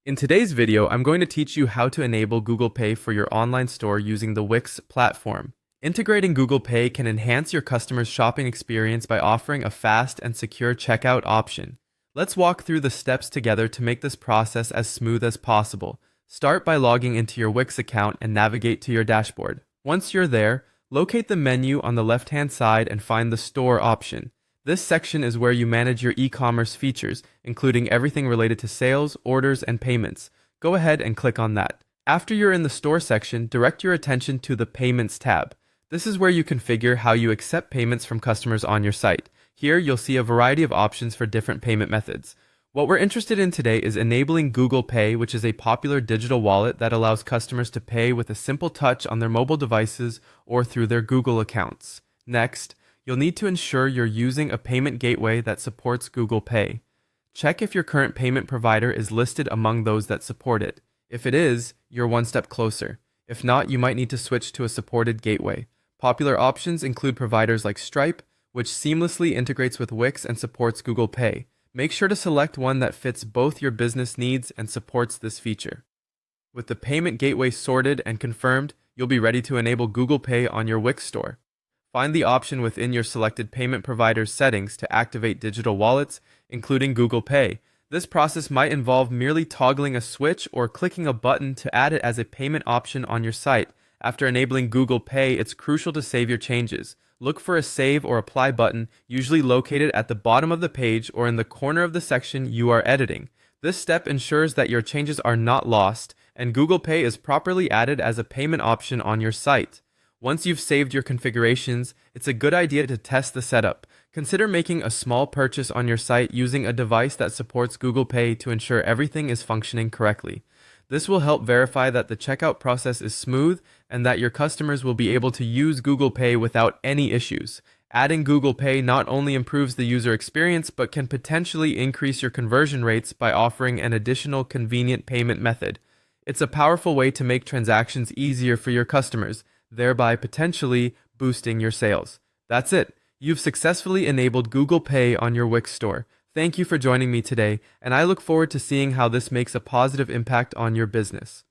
In today's video, I'm going to teach you how to enable Google Pay for your online store using the Wix platform. Integrating Google Pay can enhance your customers' shopping experience by offering a fast and secure checkout option. Let's walk through the steps together to make this process as smooth as possible. Start by logging into your Wix account and navigate to your dashboard. Once you're there, locate the menu on the left-hand side and find the Store option. This section is where you manage your e-commerce features, including everything related to sales, orders, and payments. Go ahead and click on that. After you're in the Store section, direct your attention to the Payments tab. This is where you configure how you accept payments from customers on your site. Here, you'll see a variety of options for different payment methods. What we're interested in today is enabling Google Pay, which is a popular digital wallet that allows customers to pay with a simple touch on their mobile devices or through their Google accounts. Next, you'll need to ensure you're using a payment gateway that supports Google Pay. Check if your current payment provider is listed among those that support it. If it is, you're one step closer. If not, you might need to switch to a supported gateway. Popular options include providers like Stripe, which seamlessly integrates with Wix and supports Google Pay. Make sure to select one that fits both your business needs and supports this feature. With the payment gateway sorted and confirmed, you'll be ready to enable Google Pay on your Wix store. Find the option within your selected payment provider's settings to activate digital wallets, including Google Pay. This process might involve merely toggling a switch or clicking a button to add it as a payment option on your site. After enabling Google Pay, it's crucial to save your changes. Look for a Save or Apply button, usually located at the bottom of the page or in the corner of the section you are editing. This step ensures that your changes are not lost, and Google Pay is properly added as a payment option on your site. Once you've saved your configurations, it's a good idea to test the setup. Consider making a small purchase on your site using a device that supports Google Pay to ensure everything is functioning correctly. This will help verify that the checkout process is smooth and that your customers will be able to use Google Pay without any issues. Adding Google Pay not only improves the user experience, but can potentially increase your conversion rates by offering an additional convenient payment method. It's a powerful way to make transactions easier for your customers, thereby potentially boosting your sales. That's it. You've successfully enabled Google Pay on your Wix store. Thank you for joining me today, and I look forward to seeing how this makes a positive impact on your business.